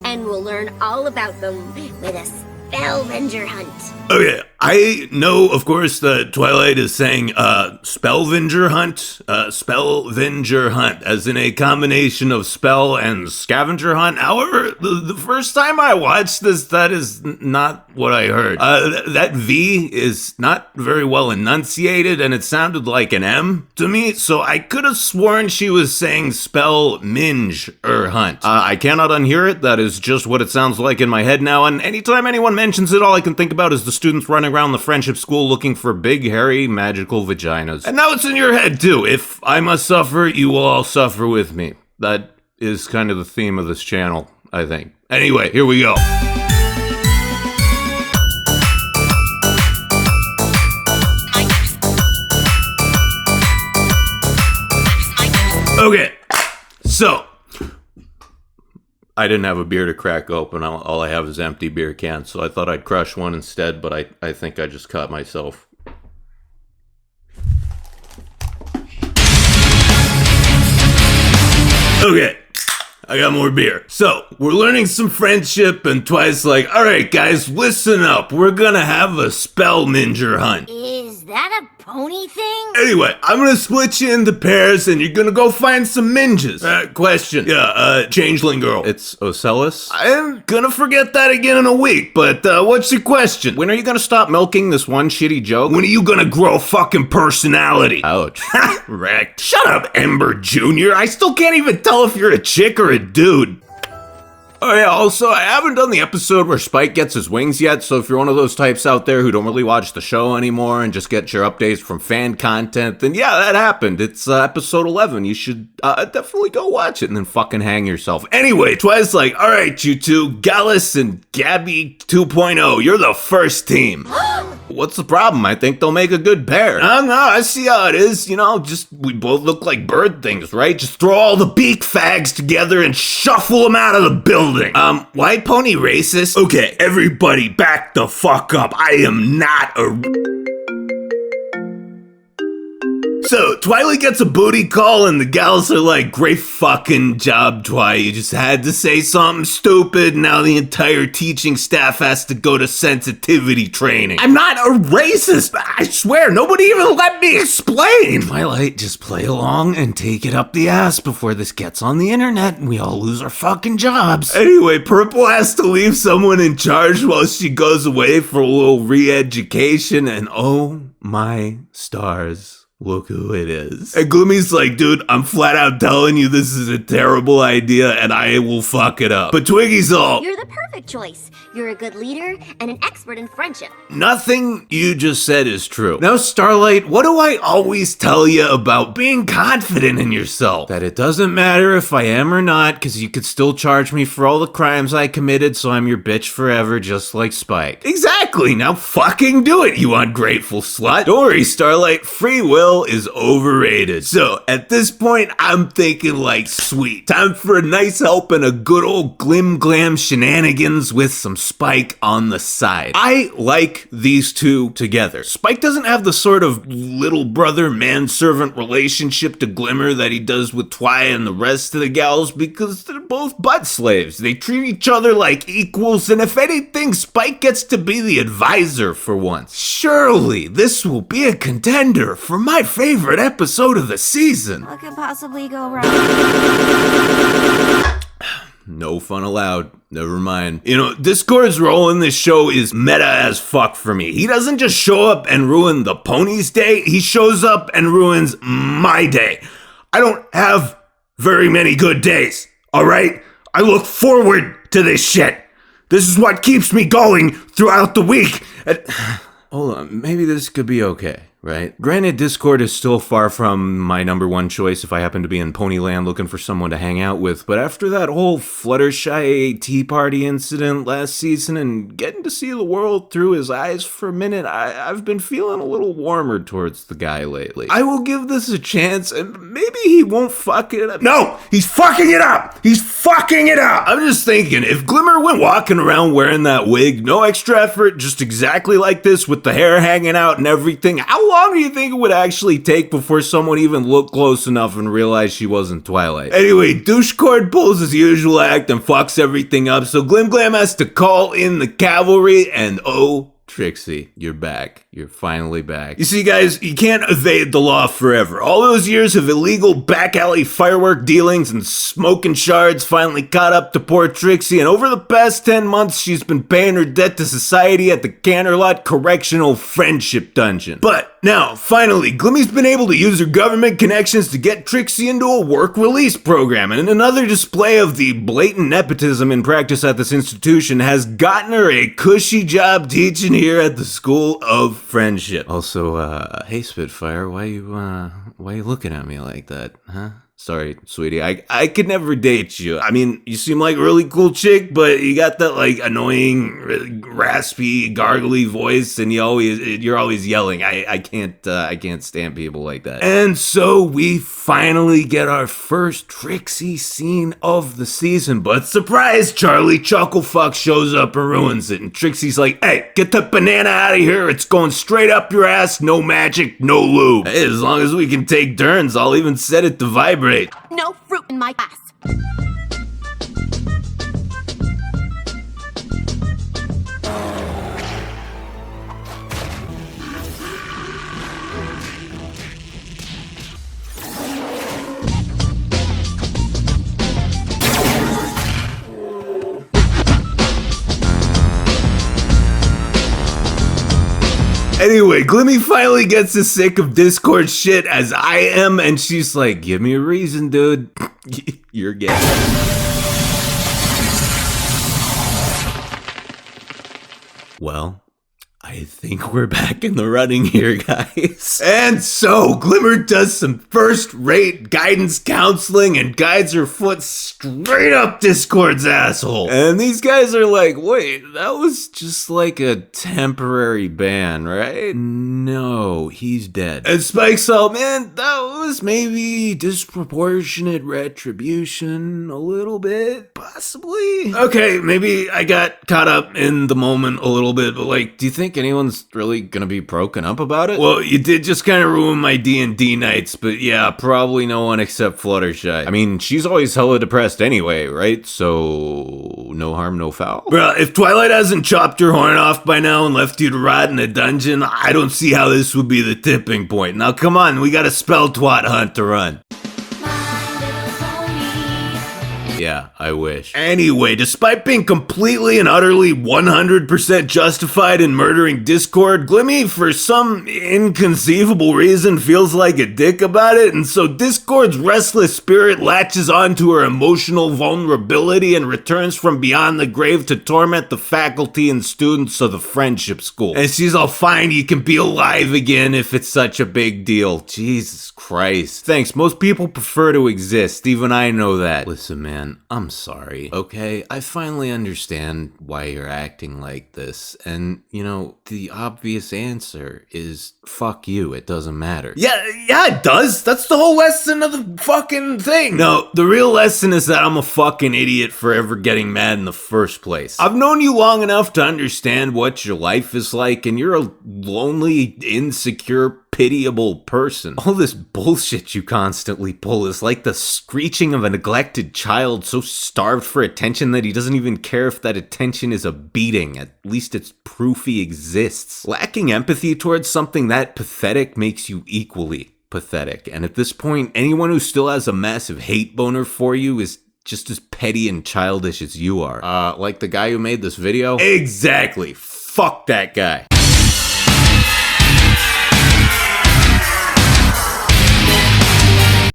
and we'll learn all about them with a spell venger hunt. Okay, I know, of course, that Twilight is saying, spell venger hunt, as in a combination of spell and scavenger hunt. However, the first time I watched this, that is not what I heard. That V is not very well enunciated, and it sounded like an M to me, so I could have sworn she was saying spell minge hunt. I cannot unhear it, that is just what it sounds like in my head now, and anytime anyone mentions it, all I can think about is the students running around the friendship school looking for big, hairy, magical vaginas. And now it's in your head, too. If I must suffer, you will all suffer with me. That is kind of the theme of this channel, I think. Anyway, here we go. Okay, so I didn't have a beer to crack open. All I have is empty beer cans, so I thought I'd crush one instead, but I think I just caught myself. Okay, I got more beer. So, we're learning some friendship, and Twilight's like, alright guys, listen up. We're gonna have a spell minger hunt. Is that a pony thing? Anyway, I'm gonna split you into pairs, and you're gonna go find some minges. Question. Yeah, changeling girl. It's Ocellus? I'm gonna forget that again in a week, but, what's your question? When are you gonna stop milking this one shitty joke? When are you gonna grow fucking personality? Ouch. Wrecked. Shut up, Ember Jr. I still can't even tell if you're a chick or a dude. Oh yeah, also, I haven't done the episode where Spike gets his wings yet, so if you're one of those types out there who don't really watch the show anymore and just get your updates from fan content, then yeah, that happened. It's episode 11. You should definitely go watch it and then fucking hang yourself. Anyway, Twilight's like, alright, you two, Gallus and Gabby 2.0, you're the first team. What's the problem? I think they'll make a good pair. I don't know, I see how it is, just we both look like bird things, right? Just throw all the beak fags together and shuffle them out of the building. White pony racist? Okay, everybody back the fuck up. I am not a... So, Twilight gets a booty call and the gals are like, great fucking job, Twi. You just had to say something stupid. Now the entire teaching staff has to go to sensitivity training. I'm not a racist. I swear, nobody even let me explain. Twilight, just play along and take it up the ass before this gets on the internet and we all lose our fucking jobs. Anyway, Purple has to leave someone in charge while she goes away for a little re-education, and oh my stars. Look who it is. And Glimmy's like, dude, I'm flat out telling you this is a terrible idea and I will fuck it up. But Twiggy's all, you're the perfect choice. You're a good leader and an expert in friendship. Nothing you just said is true. Now, Starlight, what do I always tell you about being confident in yourself? That it doesn't matter if I am or not, because you could still charge me for all the crimes I committed, so I'm your bitch forever, just like Spike. Exactly, now fucking do it, you ungrateful slut. Don't worry, Starlight, free will is overrated. So, at this point, I'm thinking like, sweet, time for a nice help and a good old glim-glam shenanigans with some Spike on the side. I like these two together. Spike doesn't have the sort of little brother manservant relationship to Glimmer that he does with Twi and the rest of the gals because they're both butt slaves. They treat each other like equals, and if anything, Spike gets to be the advisor for once. Surely, this will be a contender for my favorite episode of the season. What could possibly go wrong? No fun allowed. Never mind. Discord's role in this show is meta as fuck for me. He doesn't just show up and ruin the pony's day, he shows up and ruins my day. I don't have very many good days, alright? I look forward to this shit. This is what keeps me going throughout the week. Hold on, maybe this could be okay. Right? Granted, Discord is still far from my number one choice if I happen to be in Ponyland looking for someone to hang out with, but after that whole Fluttershy tea party incident last season and getting to see the world through his eyes for a minute, I've been feeling a little warmer towards the guy lately. I will give this a chance, and maybe he won't fuck it up. No! He's fucking it up! He's fucking it up! I'm just thinking, if Glimmer went walking around wearing that wig, no extra effort, just exactly like this with the hair hanging out and everything, how how long do you think it would actually take before someone even looked close enough and realized she wasn't Twilight? Anyway, Douchecord pulls his usual act and fucks everything up, so Glim Glam has to call in the cavalry, and oh, Trixie, you're back. You're finally back. You see, guys, you can't evade the law forever. All those years of illegal back alley firework dealings and smoking shards finally caught up to poor Trixie, and over the past 10 months, she's been paying her debt to society at the Canterlot Correctional Friendship Dungeon. But now, finally, Glimmy's been able to use her government connections to get Trixie into a work release program, and another display of the blatant nepotism in practice at this institution has gotten her a cushy job teaching here at the School of Friendship. Also, hey Spitfire, why you looking at me like that, huh? Sorry, sweetie, I could never date you. I mean, you seem like a really cool chick, but you got that like annoying, really raspy, gargly voice, and you're always yelling. I can't stand people like that. And so we finally get our first Trixie scene of the season, but surprise, Charlie Chucklefuck shows up and ruins it, and Trixie's like, hey, get that banana out of here, it's going straight up your ass, no magic, no lube. Hey, as long as we can take turns, I'll even set it to vibrate. No fruit in my class. Anyway, Glimmy finally gets as sick of Discord shit as I am, and she's like, give me a reason, dude. You're gay. Well, I think we're back in the running here, guys. And so, Glimmer does some first-rate guidance counseling and guides her foot straight up Discord's asshole. And these guys are like, wait, that was just like a temporary ban, right? No, he's dead. And Spike's all, man, that was maybe disproportionate retribution, a little bit, possibly. Okay, maybe I got caught up in the moment a little bit, but like, do you think anyone's really gonna be broken up about it? Well, you did just kind of ruin my D&D nights, but yeah, probably no one except Fluttershy. I mean, she's always hella depressed anyway, right? So, no harm, no foul. Bruh, if Twilight hasn't chopped your horn off by now and left you to rot in a dungeon, I don't see how this would be the tipping point. Now come on, we got a spell twat hunt to run. Yeah, I wish. Anyway, despite being completely and utterly 100% justified in murdering Discord, Glimmy, for some inconceivable reason, feels like a dick about it, and so Discord's restless spirit latches onto her emotional vulnerability and returns from beyond the grave to torment the faculty and students of the Friendship School. And she's all, fine, you can be alive again if it's such a big deal. Jesus Christ. Thanks, most people prefer to exist, even I know that. Listen, man. I'm sorry, okay? I finally understand why you're acting like this, and, you know, the obvious answer is fuck you, it doesn't matter. Yeah, it does! That's the whole lesson of the fucking thing! No, the real lesson is that I'm a fucking idiot for ever getting mad in the first place. I've known you long enough to understand what your life is like, and you're a lonely, insecure, pitiable person. All this bullshit you constantly pull is like the screeching of a neglected child so starved for attention that he doesn't even care if that attention is a beating. At least it's proof he exists. Lacking empathy towards something that pathetic makes you equally pathetic. And at this point, anyone who still has a massive hate boner for you is just as petty and childish as you are. Like the guy who made this video? Exactly. Fuck that guy.